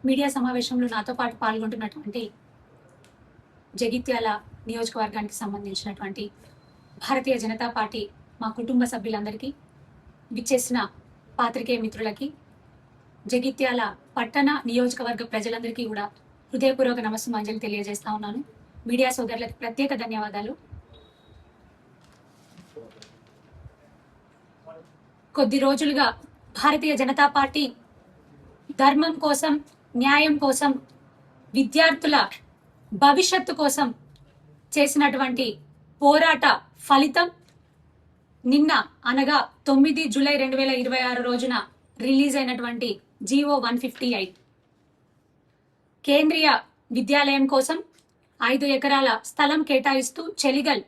Media సమావేశంలో నాతో పాటు పాల్గొంటున్నటువంటి జగిత్యాల నియోజకవర్గానికి సంబంధించినటువంటి భారతీయ జనతా పార్టీ మా కుటుంబ సభ్యులందరికీ, విచ్చేసిన పాత్రికేయ మిత్రులకి, జగిత్యాల పట్టణ నియోజకవర్గ ప్రజలందరికీ కూడా హృదయపూర్వక నమస్సుమాంజలి తెలియజేస్తా ఉన్నాను. మీడియా సోదరులకు ప్రత్యేక ధన్యవాదాలు. కొద్ది రోజులుగా భారతీయ జనతా పార్టీ ధర్మం కోసం, న్యాయం కోసం, విద్యార్థుల భవిష్యత్తు కోసం చేసినటువంటి పోరాట ఫలితం నిన్న అనగా 9 జూలై 2026 రోజున రిలీజ్ అయినటువంటి జీవో 158 కేంద్రీయ విద్యాలయం కోసం 5 ఎకరాల స్థలం కేటాయిస్తూ చెలిగల్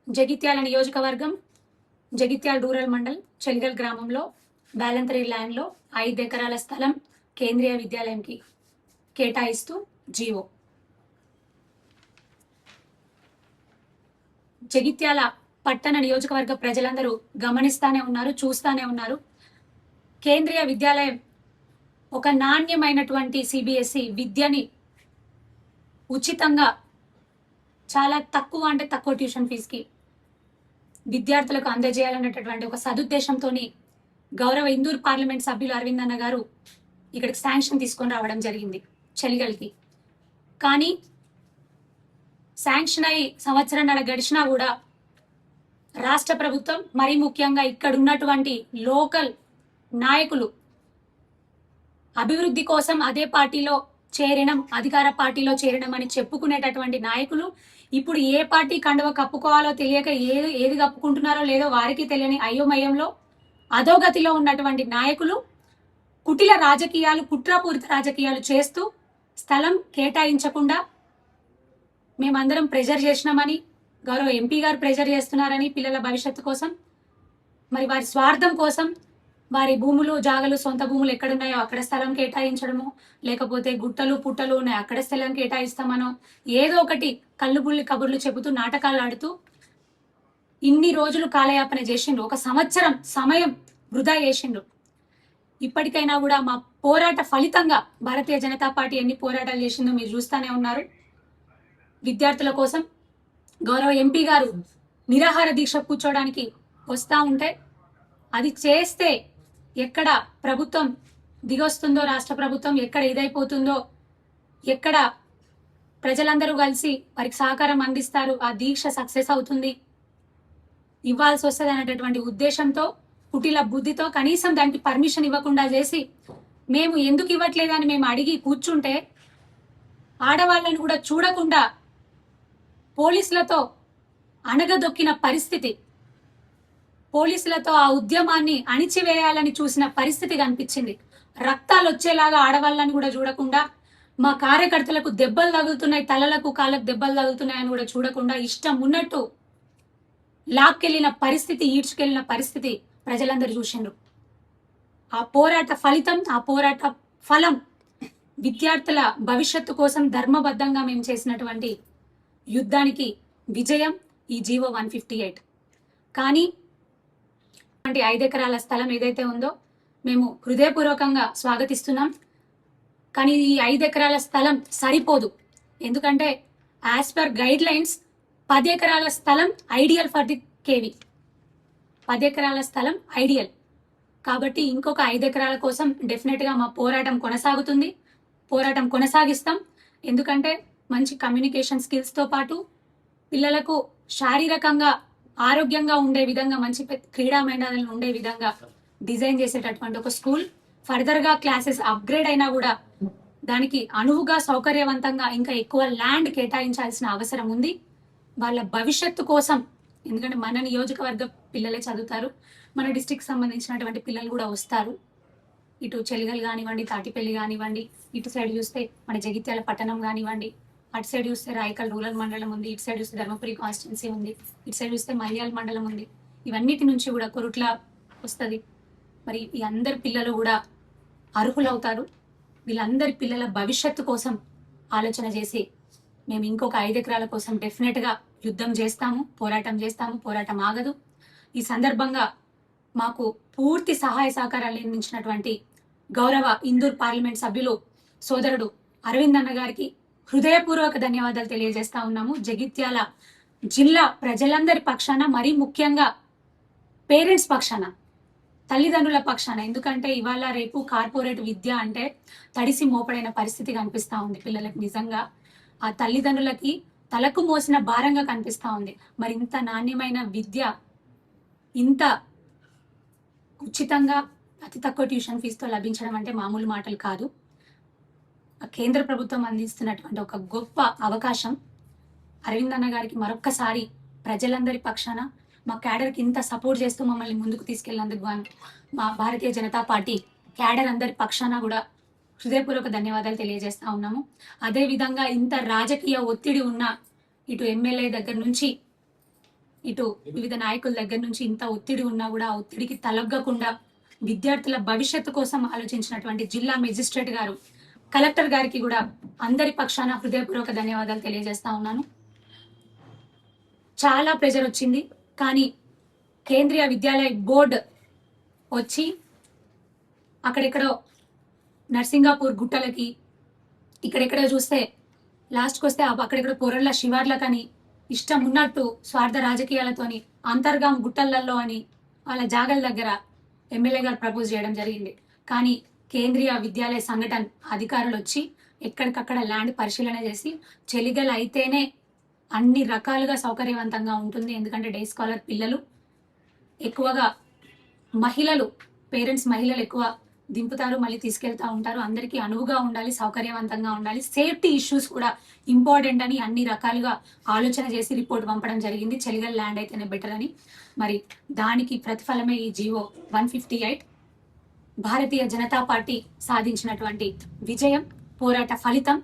జగిత్యాల నియోజకవర్గం, జగిత్యాల రూరల్ మండల్ చెలిగల్ గ్రామంలో బ్యాలంతరీ ల్యాండ్లో 5 ఎకరాల స్థలం కేంద్రీయ విద్యాలయంకి కేటాయిస్తూ జీవో. జగిత్యాల పట్టణ నియోజకవర్గ ప్రజలందరూ గమనిస్తానే ఉన్నారు, చూస్తానే ఉన్నారు. కేంద్రీయ విద్యాలయం ఒక నాణ్యమైనటువంటి సిబిఎస్ఈ విద్యని ఉచితంగా, చాలా తక్కువ అంటే తక్కువ ట్యూషన్ ఫీజుకి విద్యార్థులకు అందజేయాలన్నటువంటి ఒక సదుద్దేశంతో గౌరవ ఇందూర్ పార్లమెంట్ సభ్యులు అరవింద్ అన్న గారు ఇక్కడికి శాంక్షన్ తీసుకొని రావడం జరిగింది చెలిగల్కి. కానీ శాంక్షన్ అయి సంవత్సరంన్నర గడిచినా కూడా రాష్ట్ర ప్రభుత్వం, మరీ ముఖ్యంగా ఇక్కడ ఉన్నటువంటి లోకల్ నాయకులు అభివృద్ధి కోసం అదే పార్టీలో చేరడం, అధికార పార్టీలో చేరడం అని చెప్పుకునేటటువంటి నాయకులు ఇప్పుడు ఏ పార్టీ కండువ కప్పుకోవాలో తెలియక ఏది కప్పుకుంటున్నారో లేదో వారికి తెలియని అయోమయంలో అధోగతిలో ఉన్నటువంటి నాయకులు కుటిల రాజకీయాలు, కుట్రపూరిత రాజకీయాలు చేస్తూ స్థలం కేటాయించకుండా మేమందరం ప్రెజర్ చేసినామని, గౌరవ ఎంపీ గారు ప్రెజర్ చేస్తున్నారని పిల్లల భవిష్యత్తు కోసం, మరి వారి స్వార్థం కోసం వారి భూములు, జాగలు, సొంత భూములు ఎక్కడున్నాయో అక్కడ స్థలం కేటాయించడము, లేకపోతే గుట్టలు పుట్టలు ఉన్నాయి అక్కడ స్థలం కేటాయిస్తామనో ఏదో ఒకటి కళ్ళుబుల్లి కబుర్లు చెబుతూ నాటకాలు ఆడుతూ ఇన్ని రోజులు కాలయాపన చేసిండ్రు. 1 సంవత్సరం సమయం వృధా చేసిండ్రు. ఇప్పటికైనా కూడా మా పోరాట ఫలితంగా భారతీయ జనతా పార్టీ ఎన్ని పోరాటాలు చేసిందో మీరు చూస్తూనే ఉన్నారు. విద్యార్థుల కోసం గౌరవ ఎంపీ గారు నిరాహార దీక్ష కూర్చోడానికి వస్తూ ఉంటే, అది చేస్తే ఎక్కడ ప్రభుత్వం దిగొస్తుందో, రాష్ట్ర ప్రభుత్వం ఎక్కడ ఇదైపోతుందో, ఎక్కడ ప్రజలందరూ కలిసి వారికి సహకారం అందిస్తారు, ఆ దీక్ష సక్సెస్ అవుతుంది, ఇవ్వాల్సి వస్తుంది అనేటటువంటి ఉద్దేశంతో, కుటిల బుద్ధితో కనీసం దానికి పర్మిషన్ ఇవ్వకుండా చేసి, మేము ఎందుకు ఇవ్వట్లేదని మేము అడిగి కూర్చుంటే ఆడవాళ్ళని కూడా చూడకుండా పోలీసులతో అణగదొక్కిన పరిస్థితి, పోలీసులతో ఆ ఉద్యమాన్ని అణిచివేయాలని చూసిన పరిస్థితి కనిపించింది. రక్తాలు వచ్చేలాగా ఆడవాళ్ళని కూడా చూడకుండా, మా కార్యకర్తలకు దెబ్బలు తగులుతున్నాయి, తలలకు కాళ్ళకు దెబ్బలు తగులుతున్నాయని కూడా చూడకుండా ఇష్టం ఉన్నట్టు లాక్కెళ్ళిన పరిస్థితి, ఈడ్చుకెళ్ళిన పరిస్థితి ప్రజలందరూ చూసిండ్రు. ఆ పోరాట ఫలితం, ఆ పోరాట ఫలం విద్యార్థుల భవిష్యత్తు కోసం ధర్మబద్ధంగా మేము చేసినటువంటి యుద్ధానికి విజయం ఈ జీవో 158. కానీ 5 ఎకరాల స్థలం ఏదైతే ఉందో మేము హృదయపూర్వకంగా స్వాగతిస్తున్నాం. కానీ ఈ 5 ఎకరాల స్థలం సరిపోదు. ఎందుకంటే యాజ్ పర్ గైడ్ లైన్స్ 10 ఎకరాల స్థలం ఐడియల్ ఫర్ ది కేవీ. 10 ఎకరాల స్థలం ఐడియల్ కాబట్టి ఇంకొక 5 ఎకరాల కోసం డెఫినెట్గా మా పోరాటం కొనసాగుతుంది, పోరాటం కొనసాగిస్తాం. ఎందుకంటే మంచి కమ్యూనికేషన్ స్కిల్స్తో పాటు పిల్లలకు శారీరకంగా ఆరోగ్యంగా ఉండే విధంగా, మంచి క్రీడా మైదానాలు ఉండే విధంగా డిజైన్ చేసేటటువంటి ఒక స్కూల్. ఫర్దర్గా క్లాసెస్ అప్గ్రేడ్ అయినా కూడా దానికి అనువుగా, సౌకర్యవంతంగా ఇంకా ఎక్కువ ల్యాండ్ కేటాయించాల్సిన అవసరం ఉంది వాళ్ళ భవిష్యత్తు కోసం. ఎందుకంటే మన నియోజకవర్గ పిల్లలే చదువుతారు, మన డిస్ట్రిక్ట్ సంబంధించినటువంటి పిల్లలు కూడా వస్తారు. ఇటు చెలిగల్ కానివ్వండి, తాటిపల్లి కానివ్వండి, ఇటు సైడ్ చూస్తే మన జగిత్యాల పట్టణం కానివ్వండి, అటు సైడ్ చూస్తే రాయకల్ రూరల్ మండలం ఉంది, ఇటు సైడ్ చూస్తే ధర్మపురి కాన్స్టిట్యున్సీ ఉంది, ఇటు సైడ్ చూస్తే మల్యాల మండలం ఉంది. ఇవన్నిటి నుంచి కూడా కొరుట్ల వస్తుంది. మరి ఈ అందరి పిల్లలు కూడా అర్హులవుతారు. వీళ్ళందరి పిల్లల భవిష్యత్తు కోసం ఆలోచన చేసి మేము ఇంకొక 5 ఎకరాల కోసం డెఫినెట్గా యుద్ధం చేస్తాము, పోరాటం చేస్తాము, పోరాటం ఆగదు. ఈ సందర్భంగా మాకు పూర్తి సహాయ సహకారాలు అందించినటువంటి గౌరవ ఇందూర్ పార్లమెంట్ సభ్యులు సోదరుడు అరవింద్ అన్న గారికి హృదయపూర్వక ధన్యవాదాలు తెలియజేస్తా ఉన్నాము. జగిత్యాల జిల్లా ప్రజలందరి పక్షాన, మరీ ముఖ్యంగా పేరెంట్స్ పక్షాన, తల్లిదండ్రుల పక్షాన. ఎందుకంటే ఇవాళ రేపు కార్పొరేట్ విద్య అంటే తడిసి మోపడైన పరిస్థితి కనిపిస్తా ఉంది పిల్లలకి. నిజంగా ఆ తల్లిదండ్రులకి తలకు మోసిన భారంగా కనిపిస్తా ఉంది. మరి ఇంత నాణ్యమైన విద్య ఇంత ఉచితంగా అతి తక్కువ ట్యూషన్ ఫీజుతో లభించడం అంటే మామూలు మాటలు కాదు. కేంద్ర ప్రభుత్వం అందిస్తున్నటువంటి ఒక గొప్ప అవకాశం. అరవింద్ అన్న గారికి మరొక్కసారి ప్రజలందరి పక్షాన, మా క్యాడర్కి ఇంత సపోర్ట్ చేస్తూ మమ్మల్ని ముందుకు తీసుకెళ్ళినందుకు మా భారతీయ జనతా పార్టీ క్యాడర్ అందరి పక్షాన కూడా హృదయపూర్వక ధన్యవాదాలు తెలియజేస్తా ఉన్నాము. అదేవిధంగా ఇంత రాజకీయ ఒత్తిడి ఉన్న, ఇటు ఎమ్మెల్యే దగ్గర నుంచి ఇటు వివిధ నాయకుల దగ్గర నుంచి ఇంత ఒత్తిడి ఉన్నా కూడా ఆ ఒత్తిడికి తలొగ్గకుండా విద్యార్థుల భవిష్యత్తు కోసం ఆలోచించినటువంటి జిల్లా మెజిస్ట్రేట్ గారు, కలెక్టర్ గారికి కూడా అందరి పక్షాన హృదయపూర్వక ధన్యవాదాలు తెలియజేస్తా ఉన్నాను. చాలా ప్రెజర్ వచ్చింది, కానీ కేంద్రీయ విద్యాలయ బోర్డు వచ్చి అక్కడెక్కడో నర్సింగాపూర్ గుట్టలకి, ఇక్కడెక్కడో చూస్తే లాస్ట్కి వస్తే అక్కడెక్కడో పొరళ్ళ శివార్లకని ఇష్టం ఉన్నట్టు స్వార్థ రాజకీయాలతోని అంతర్గాం గుట్టలలో అని వాళ్ళ జాగల దగ్గర ఎమ్మెల్యే గారు ప్రపోజ్ చేయడం జరిగింది. కానీ కేంద్రీయ విద్యాలయ సంఘటన అధికారులు వచ్చి ఎక్కడికక్కడ ల్యాండ్ పరిశీలన చేసి చెలిగల అయితేనే అన్ని రకాలుగా సౌకర్యవంతంగా ఉంటుంది. ఎందుకంటే డే స్కాలర్ పిల్లలు ఎక్కువగా మహిళలు, పేరెంట్స్ మహిళలు ఎక్కువ దింపుతారు, మళ్ళీ తీసుకెళ్తా ఉంటారు. అందరికీ అనువుగా ఉండాలి, సౌకర్యవంతంగా ఉండాలి, సేఫ్టీ ఇష్యూస్ కూడా ఇంపార్టెంట్ అని అన్ని రకాలుగా ఆలోచన చేసి రిపోర్ట్ పంపడం జరిగింది. చెలిగల్ ల్యాండ్ అయితేనే బెటర్ అని. మరి దానికి ప్రతిఫలమే ఈ జీవో 158. భారతీయ జనతా పార్టీ సాధించినటువంటి విజయం, పోరాట ఫలితం.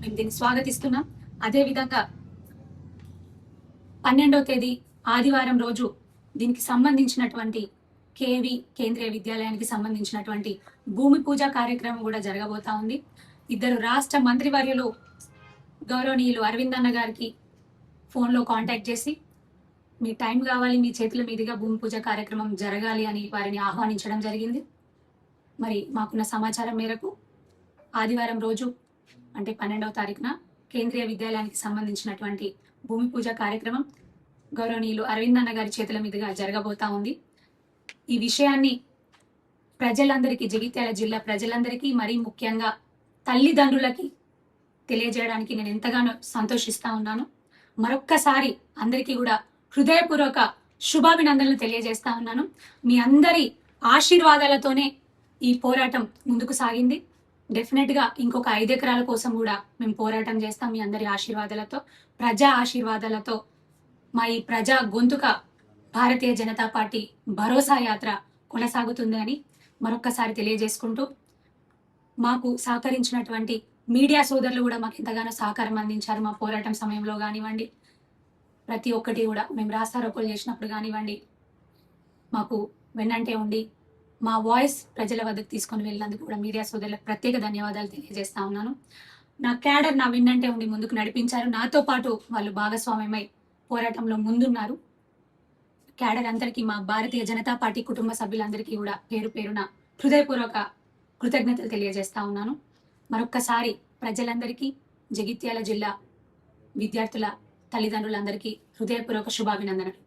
మేము దీన్ని స్వాగతిస్తున్నాం. అదేవిధంగా 12వ తేదీ ఆదివారం రోజు దీనికి సంబంధించినటువంటి కేవి కేంద్రీయ విద్యాలయానికి సంబంధించినటువంటి భూమి పూజ కార్యక్రమం కూడా జరగబోతా ఉంది. ఇద్దరు రాష్ట్ర మంత్రివర్యులు గౌరవనీయులు అరవింద్ అన్న గారికి ఫోన్లో కాంటాక్ట్ చేసి మీ టైం కావాలి, మీ చేతుల మీదుగా భూమి పూజ కార్యక్రమం జరగాలి అని వారిని ఆహ్వానించడం జరిగింది. మరి మాకున్న సమాచారం మేరకు ఆదివారం రోజు అంటే 12వ తారీఖున కేంద్రీయ విద్యాలయానికి సంబంధించినటువంటి భూమి పూజ కార్యక్రమం గౌరవనీయులు అరవింద్ అన్న గారి చేతుల మీదుగా జరగబోతా ఉంది. ఈ విషయాన్ని ప్రజలందరికీ, జగిత్యాల జిల్లా ప్రజలందరికీ, మరీ ముఖ్యంగా తల్లిదండ్రులకి తెలియజేయడానికి నేను ఎంతగానో సంతోషిస్తా ఉన్నాను. మరొక్కసారి అందరికీ కూడా హృదయపూర్వక శుభాభినందనలు తెలియజేస్తా ఉన్నాను. మీ అందరి ఆశీర్వాదాలతోనే ఈ పోరాటం ముందుకు సాగింది. డెఫినెట్గా ఇంకొక 5 ఎకరాల కోసం కూడా మేము పోరాటం చేస్తాం. మీ అందరి ఆశీర్వాదాలతో, ప్రజా ఆశీర్వాదాలతో మా ఈ ప్రజా గొంతుక భారతీయ జనతా పార్టీ భరోసా యాత్ర కొనసాగుతుంది అని మరొక్కసారి తెలియజేసుకుంటూ, మాకు సహకరించినటువంటి మీడియా సోదరులు కూడా మాకు ఎంతగానో సహకారం అందించారు. మా పోరాటం సమయంలో కానివ్వండి, ప్రతి ఒక్కటి కూడా మేము రాస్తారోకోలు చేసినప్పుడు కానివ్వండి, మాకు వెన్నంటే ఉండి మా వాయిస్ ప్రజల వద్దకు తీసుకొని వెళ్ళినందుకు కూడా మీడియా సోదరులకు ప్రత్యేక ధన్యవాదాలు తెలియజేస్తా ఉన్నాను. నా క్యాడర్ నా వెన్నంటే ఉండి ముందుకు నడిపించారు. నాతో పాటు వాళ్ళు భాగస్వామ్యమై పోరాటంలో ముందున్నారు. క్యాడర్ అందరికీ, మా భారతీయ జనతా పార్టీ కుటుంబ సభ్యులందరికీ కూడా పేరు పేరున హృదయపూర్వక కృతజ్ఞతలు తెలియజేస్తా ఉన్నాను. మరొక్కసారి ప్రజలందరికీ, జగిత్యాల జిల్లా విద్యార్థుల తల్లిదండ్రులందరికీ హృదయపూర్వక శుభాభినందనలు.